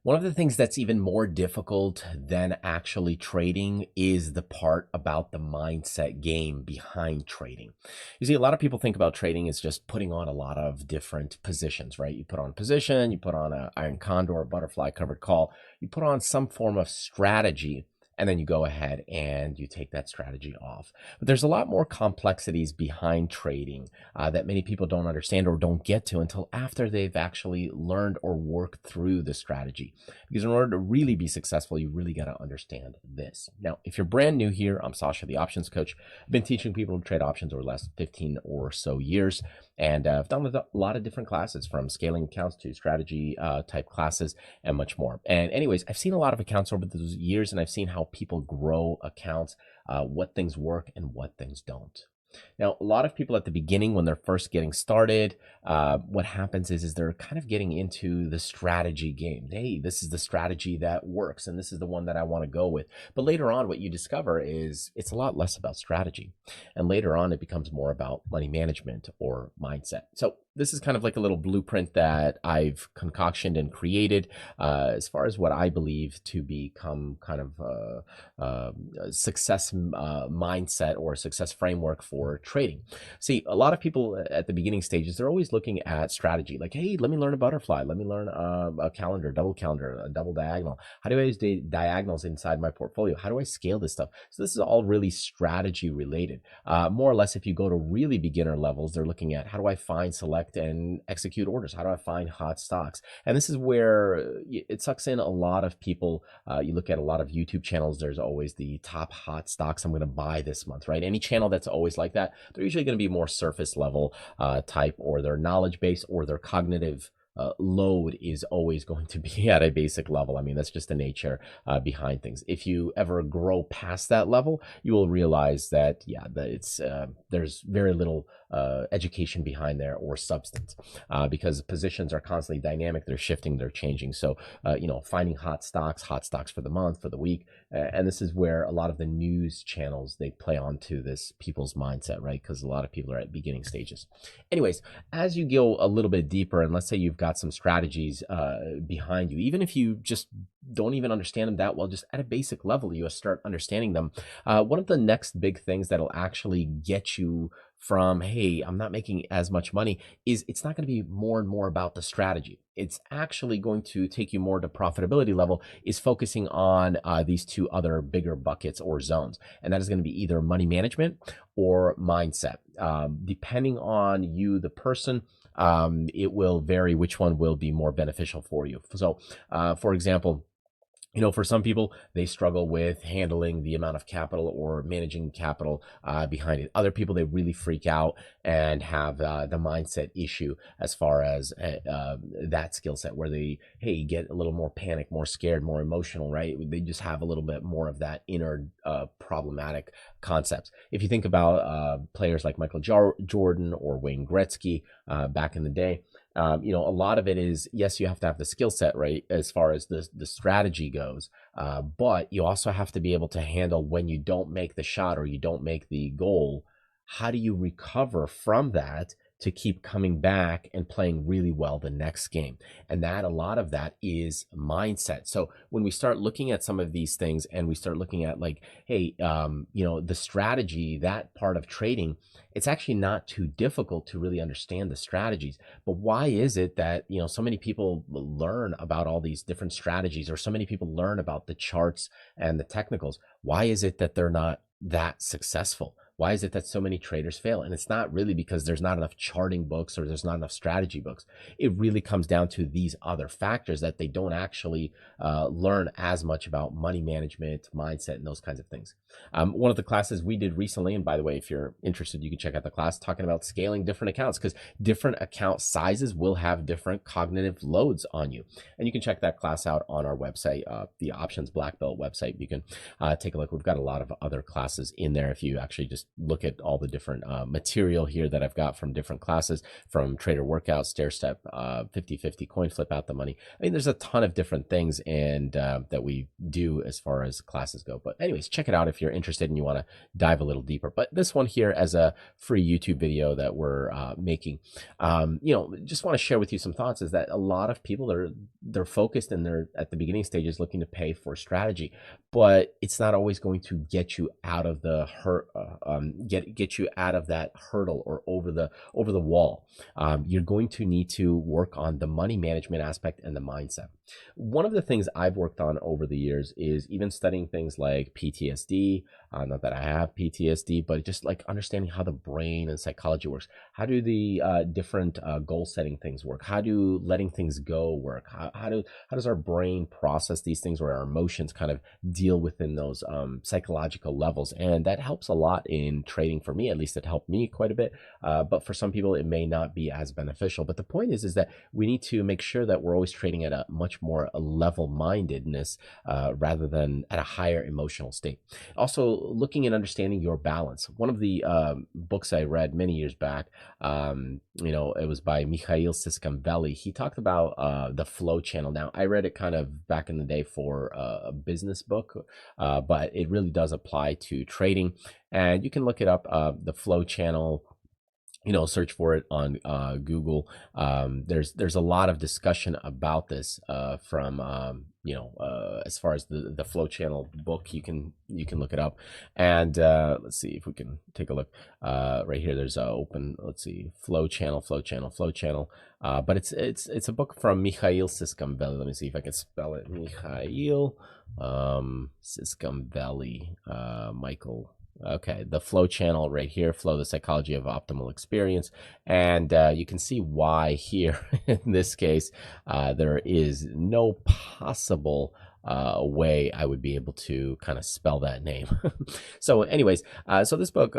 One of the things that's even more difficult than actually trading is the part about the mindset game behind trading. You see, a lot of people think about trading as just putting on a lot of different positions, right? You put on a position, you put on a iron condor, a butterfly covered call, you put on some form of strategy, and then you go ahead and you take that strategy off. But there's a lot more complexities behind trading that many people don't understand or don't get to until after they've actually learned or worked through the strategy. Because in order to really be successful, you really got to understand this. Now, if you're brand new here, I'm Sasha, the options coach. I've been teaching people to trade options over the last 15 or so years. And I've done a lot of different classes from scaling accounts to strategy type classes and much more. And anyways, I've seen a lot of accounts over those years and I've seen how people grow accounts, what things work and what things don't. Now, a lot of people at the beginning, when they're first getting started, what happens is they're kind of getting into the strategy game. Hey, this is the strategy that works, and this is the one that I want to go with. But later on, what you discover is it's a lot less about strategy. And later on, it becomes more about money management or mindset. So this is kind of like a little blueprint that I've concoctioned and created as far as what I believe to become kind of a success mindset or a success framework for trading. See, a lot of people at the beginning stages, they're always looking at strategy. Like, hey, let me learn a butterfly. Let me learn a calendar, a double diagonal. How do I use diagonals inside my portfolio? How do I scale this stuff? So this is all really strategy related. More or less, if you go to really beginner levels, they're looking at how do I find, select, and execute orders? How do I find hot stocks? And this is where it sucks in a lot of people. You look at a lot of YouTube channels, there's always the top hot stocks I'm going to buy this month, right? Any channel that's always like that, they're usually going to be more surface level type, or their knowledge base or their cognitive load is always going to be at a basic level. I mean, that's just the nature behind things. If you ever grow past that level, you will realize that, yeah, that it's there's very little education behind there or substance because positions are constantly dynamic. They're shifting, they're changing. So, finding hot stocks for the month, for the week. And this is where a lot of the news channels, they play onto this people's mindset, right? Because a lot of people are at beginning stages. Anyways, as you go a little bit deeper, and let's say you've got some strategies behind you, even if you just don't even understand them that well, just at a basic level, you start understanding them. One of the next big things that'll actually get you from, hey, I'm not making as much money, is it's not going to be more and more about the strategy. It's actually going to take you more to profitability level, is focusing on these two other bigger buckets or zones. And that is going to be either money management or mindset. Depending on you, the person, it will vary which one will be more beneficial for you. So, for example, for some people, they struggle with handling the amount of capital or managing capital behind it. Other people, they really freak out and have the mindset issue as far as that skill set where they, hey, get a little more panic, more scared, more emotional, right? They just have a little bit more of that inner problematic concepts. If you think about players like Michael Jordan or Wayne Gretzky back in the day, a lot of it is, yes, you have to have the skill set, right, as far as the strategy goes, but you also have to be able to handle when you don't make the shot or you don't make the goal. How do you recover from that to keep coming back and playing really well the next game? And that, a lot of that is mindset. So when we start looking at some of these things and we start looking at like, hey, the strategy, that part of trading, it's actually not too difficult to really understand the strategies. But why is it that, so many people learn about all these different strategies, or so many people learn about the charts and the technicals? Why is it that they're not that successful? Why is it that so many traders fail? And it's not really because there's not enough charting books or there's not enough strategy books. It really comes down to these other factors that they don't actually learn as much about money management, mindset, and those kinds of things. One of the classes we did recently, and by the way, if you're interested, you can check out the class talking about scaling different accounts, because different account sizes will have different cognitive loads on you. And you can check that class out on our website, the Options Black Belt website. You can take a look. We've got a lot of other classes in there if you actually just look at all the different material here that I've got from different classes, from trader workout, stair step, 50-50 coin flip out the money. I mean, there's a ton of different things and that we do as far as classes go. But anyways, check it out if you're interested and you want to dive a little deeper. But this one here as a free YouTube video that we're making, just want to share with you some thoughts, is that a lot of people, they're focused and they're at the beginning stages looking to pay for strategy, but it's not always going to get you out of the get you out of that hurdle or over the wall. You're going to need to work on the money management aspect and the mindset. One of the things I've worked on over the years is even studying things like PTSD. Not that I have PTSD, but just like understanding how the brain and psychology works. How do the different goal setting things work? How do letting things go work? How does our brain process these things, or our emotions kind of deal within those psychological levels? And that helps a lot in trading. For me, at least, it helped me quite a bit. But for some people, it may not be as beneficial. But the point is that we need to make sure that we're always trading at a much more level-mindedness rather than at a higher emotional state. Also, looking and understanding your balance. One of the books I read many years back, it was by Mikhail Csikszentmihalyi. He talked about the flow channel. Now, I read it kind of back in the day for a business book, but it really does apply to trading. And you can look it up, the flow channel. Search for it on Google. There's a lot of discussion about this from as far as the flow channel book. You can look it up, and let's see if we can take a look right here. There's open. Let's see, flow channel. But it's a book from Mikhail Csikszentmihalyi. Let me see if I can spell it. Mikhail Csikszentmihalyi, Michael. Okay, the flow channel right here, Flow, the Psychology of Optimal Experience. And you can see why here, in this case, there is no possible way I would be able to kind of spell that name. So anyways, so this book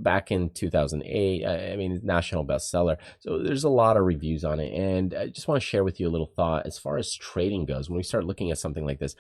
back in 2008, I mean, national bestseller. So there's a lot of reviews on it. And I just want to share with you a little thought as far as trading goes. When we start looking at something like this,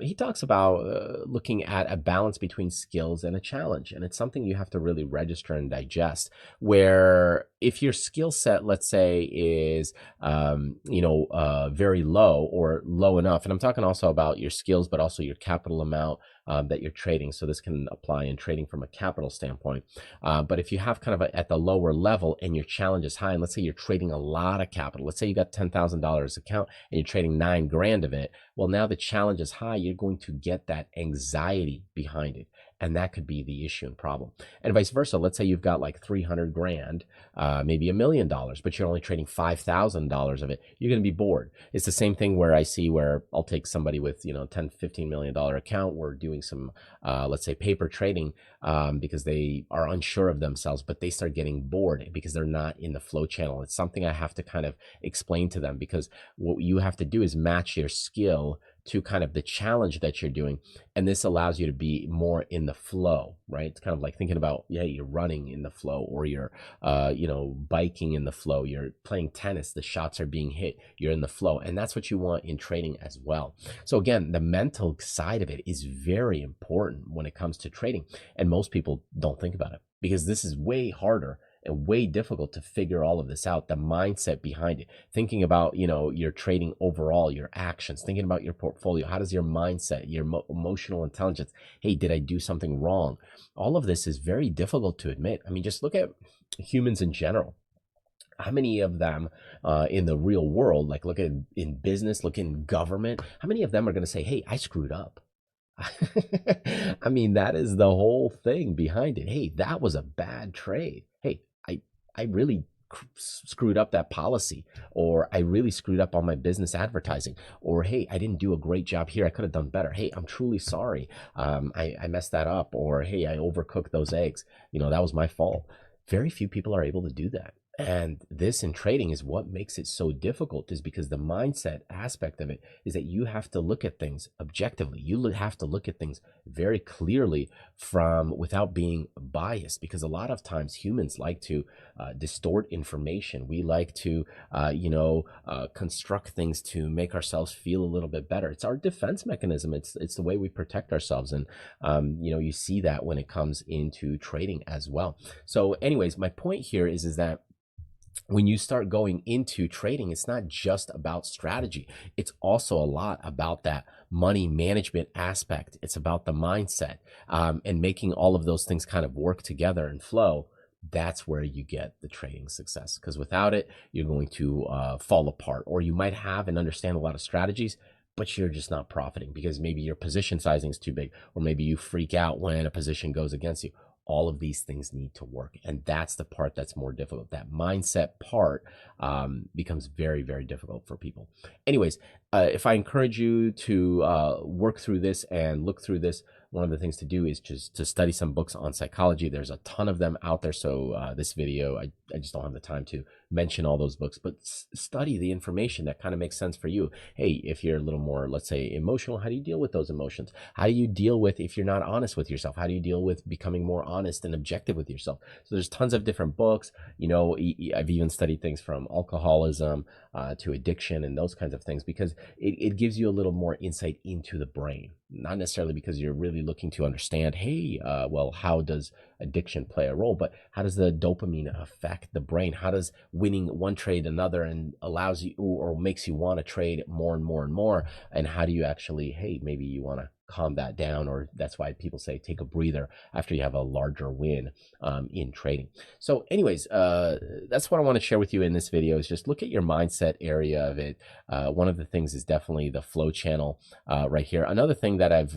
he talks about looking at a balance between skills and a challenge. And it's something you have to really register and digest, where if your skill set, let's say, is, very low or low enough, and I'm talking also about your skills, but also your capital amount that you're trading. So this can apply in trading from a capital standpoint. But if you have kind of at the lower level and your challenge is high, and let's say you're trading a lot of capital, let's say you got $10,000 account and you're trading 9 grand of it. Well, now the challenge is high. You're going to get that anxiety behind it. And that could be the issue and problem. And vice versa. Let's say you've got like 300 grand, maybe $1 million, but you're only trading $5,000 of it. You're going to be bored. It's the same thing where I see where I'll take somebody with, $10, $15 million account. We're doing some, let's say, paper trading because they are unsure of themselves, but they start getting bored because they're not in the flow channel. It's something I have to kind of explain to them, because what you have to do is match your skill to kind of the challenge that you're doing. And this allows you to be more in the flow, right? It's kind of like thinking about, you're running in the flow, or you're, biking in the flow. You're playing tennis. The shots are being hit. You're in the flow. And that's what you want in trading as well. So again, the mental side of it is very important when it comes to trading. And most people don't think about it, because this is way harder and way difficult to figure all of this out, the mindset behind it, thinking about, your trading overall, your actions, thinking about your portfolio. How does your mindset, your emotional intelligence, hey, did I do something wrong? All of this is very difficult to admit. I mean, just look at humans in general. How many of them in the real world, like look at in business, look in government, how many of them are going to say, hey, I screwed up? I mean, that is the whole thing behind it. Hey, that was a bad trade. Hey, I really screwed up that policy, or I really screwed up on my business advertising, or hey, I didn't do a great job here. I could have done better. Hey, I'm truly sorry. I messed that up, or hey, I overcooked those eggs. That was my fault. Very few people are able to do that. And this in trading is what makes it so difficult, is because the mindset aspect of it is that you have to look at things objectively. You have to look at things very clearly from without being biased, because a lot of times humans like to distort information. We like to, construct things to make ourselves feel a little bit better. It's our defense mechanism. It's the way we protect ourselves. And, you see that when it comes into trading as well. So anyways, my point here is that when you start going into trading, it's not just about strategy. It's also a lot about that money management aspect. It's about the mindset, and making all of those things kind of work together and flow. That's where you get the trading success, because without it, you're going to fall apart, or you might have and understand a lot of strategies, but you're just not profiting because maybe your position sizing is too big, or maybe you freak out when a position goes against you. All of these things need to work, and that's the part that's more difficult. That mindset part becomes very, very difficult for people. Anyways, if I encourage you to work through this and look through this, one of the things to do is just to study some books on psychology. There's a ton of them out there. So this video, I just don't have the time to mention all those books, but study the information that kind of makes sense for you. Hey, if you're a little more, let's say, emotional, how do you deal with those emotions? How do you deal with if you're not honest with yourself? How do you deal with becoming more honest and objective with yourself? So there's tons of different books. I've even studied things from alcoholism to addiction and those kinds of things, because it gives you a little more insight into the brain. Not necessarily because you're really looking to understand, hey, how does addiction play a role, but how does the dopamine affect the brain? How does winning one trade another and allows you or makes you want to trade more and more and more? And how do you actually, hey, maybe you want to calm that down, or that's why people say take a breather after you have a larger win in trading. So anyways, that's what I want to share with you in this video, is just look at your mindset area of it. One of the things is definitely the flow channel right here. Another thing that I've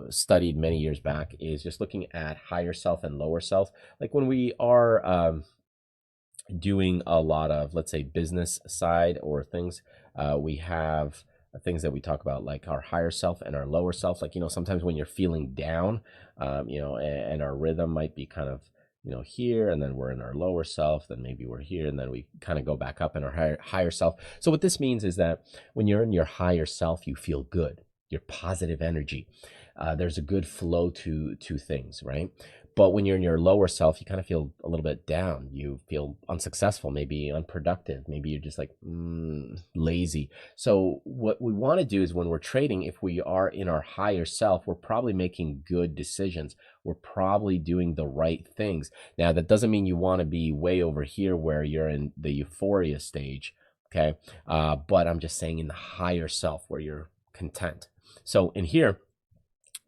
studied many years back is just looking at higher self and lower self. Like when we are doing a lot of, let's say, business side or things, we have things that we talk about, like our higher self and our lower self. Like, sometimes when you're feeling down, and our rhythm might be kind of, here, and then we're in our lower self, then maybe we're here, and then we kind of go back up in our higher self. So what this means is that when you're in your higher self, you feel good, your positive energy. There's a good flow to things, right? But when you're in your lower self, you kind of feel a little bit down. You feel unsuccessful, maybe unproductive. Maybe you're just like lazy. So what we want to do is, when we're trading, if we are in our higher self, we're probably making good decisions. We're probably doing the right things. Now, that doesn't mean you want to be way over here where you're in the euphoria stage, okay? But I'm just saying in the higher self where you're content. So in here,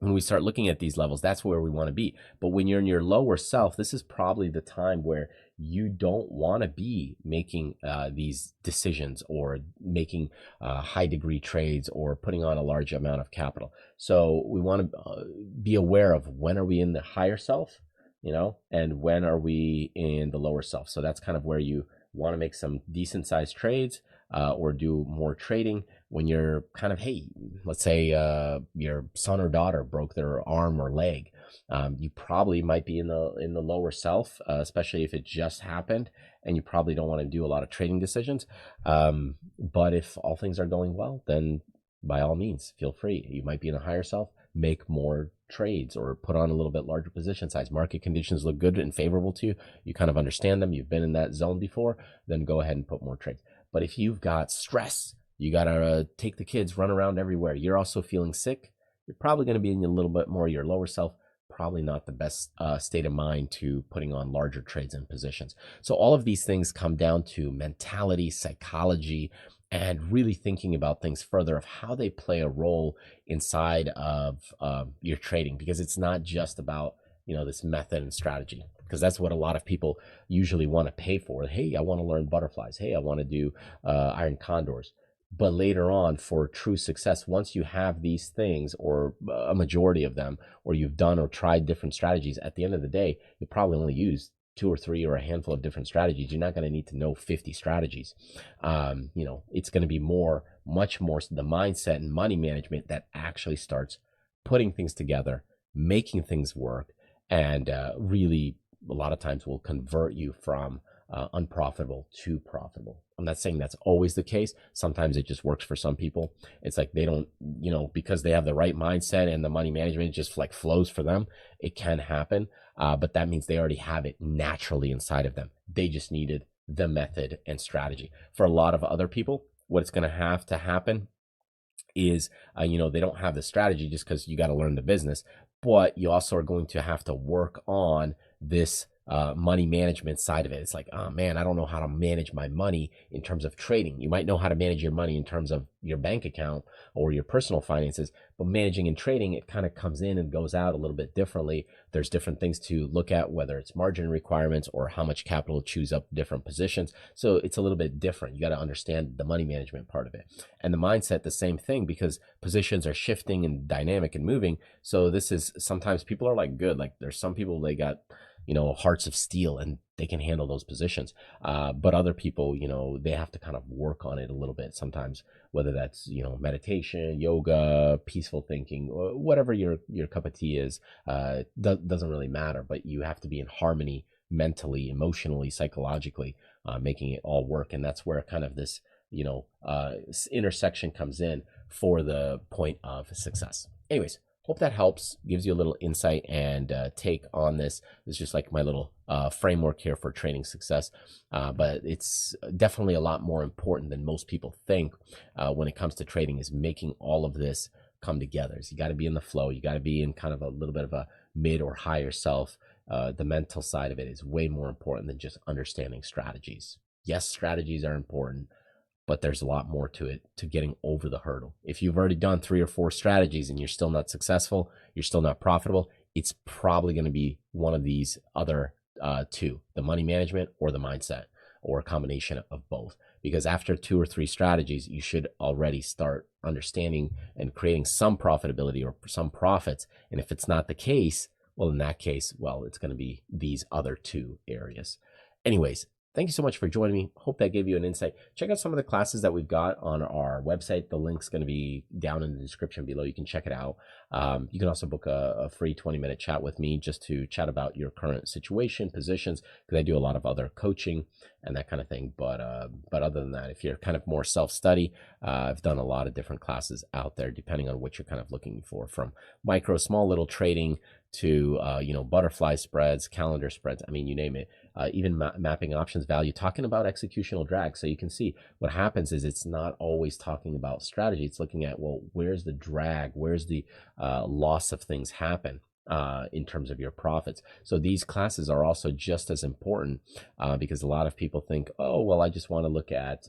when we start looking at these levels, that's where we want to be. But when you're in your lower self, this is probably the time where you don't want to be making these decisions, or making high degree trades, or putting on a large amount of capital. So we want to be aware of, when are we in the higher self, and when are we in the lower self. So that's kind of where you want to make some decent sized trades, or do more trading. When you're kind of, hey, let's say your son or daughter broke their arm or leg, you probably might be in the lower self, especially if it just happened, and you probably don't want to do a lot of trading decisions. But if all things are going well, then by all means, feel free. You might be in a higher self, make more trades, or put on a little bit larger position size. Market conditions look good and favorable to you. You kind of understand them. You've been in that zone before, then go ahead and put more trades. But if you've got stress, you got to take the kids, run around everywhere, you're also feeling sick, you're probably going to be in a little bit more your lower self. Probably not the best state of mind to putting on larger trades and positions. So all of these things come down to mentality, psychology, and really thinking about things further of how they play a role inside of your trading, because it's not just about this method and strategy, because that's what a lot of people usually want to pay for. Hey, I want to learn butterflies. Hey, I want to do iron condors. But later on, for true success, once you have these things, or a majority of them, or you've done or tried different strategies, at the end of the day, you probably only use 2 or 3 or a handful of different strategies. You're not going to need to know 50 strategies. It's going to be much more the mindset and money management that actually starts putting things together, making things work, and really a lot of times will convert you from unprofitable to profitable. I'm not saying that's always the case. Sometimes it just works for some people. It's like they don't, because they have the right mindset and the money management just like flows for them. It can happen, but that means they already have it naturally inside of them. They just needed the method and strategy. For a lot of other people, what's going to have to happen is, they don't have the strategy just because you got to learn the business, but you also are going to have to work on this money management side of it. It's like, oh man, I don't know how to manage my money in terms of trading. You might know how to manage your money in terms of your bank account or your personal finances, but managing and trading, it kind of comes in and goes out a little bit differently. There's different things to look at, whether it's margin requirements or how much capital to choose up different positions. So it's a little bit different. You got to understand the money management part of it. And the mindset, the same thing, because positions are shifting and dynamic and moving. So this is, sometimes people are like good. Like there's some people, they got, hearts of steel and they can handle those positions. But other people, they have to kind of work on it a little bit sometimes, whether that's, meditation, yoga, peaceful thinking, or whatever your cup of tea is, doesn't really matter, but you have to be in harmony mentally, emotionally, psychologically, making it all work. And that's where kind of this, intersection comes in for the point of success. Anyways, hope that helps, gives you a little insight and take on this. It's just like my little framework here for training success. But it's definitely a lot more important than most people think when it comes to trading, is making all of this come together. So you got to be in the flow. You got to be in kind of a little bit of a mid or higher self. The mental side of it is way more important than just understanding strategies. Yes, strategies are important, but there's a lot more to it, to getting over the hurdle. If you've already done 3 or 4 strategies and you're still not successful, you're still not profitable, it's probably going to be one of these other 2, the money management or the mindset, or a combination of both. Because after 2 or 3 strategies, you should already start understanding and creating some profitability or some profits. And if it's not the case, well, in that case, it's going to be these other 2 areas. Anyways, thank you so much for joining me. Hope that gave you an insight. Check out some of the classes that we've got on our website. The link's going to be down in the description below. You can check it out. You can also book a free 20-minute chat with me just to chat about your current situation, positions, because I do a lot of other coaching and that kind of thing. But other than that, if you're kind of more self-study, I've done a lot of different classes out there depending on what you're kind of looking for, from micro, small little trading to, butterfly spreads, calendar spreads. I mean, you name it. Even mapping options value, talking about executional drag. So you can see what happens is it's not always talking about strategy. It's looking at, well, where's the drag? Where's the loss of things happen in terms of your profits? So these classes are also just as important because a lot of people think, oh, well, I just want to look at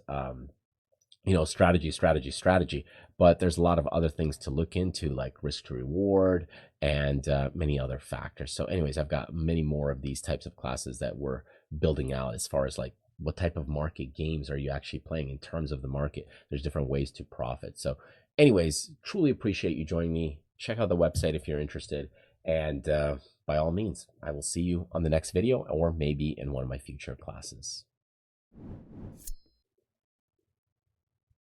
strategy. But there's a lot of other things to look into, like risk to reward and many other factors. So anyways, I've got many more of these types of classes that we're building out, as far as like what type of market games are you actually playing in terms of the market. There's different ways to profit. So anyways, truly appreciate you joining me. Check out the website if you're interested. And by all means, I will see you on the next video, or maybe in one of my future classes.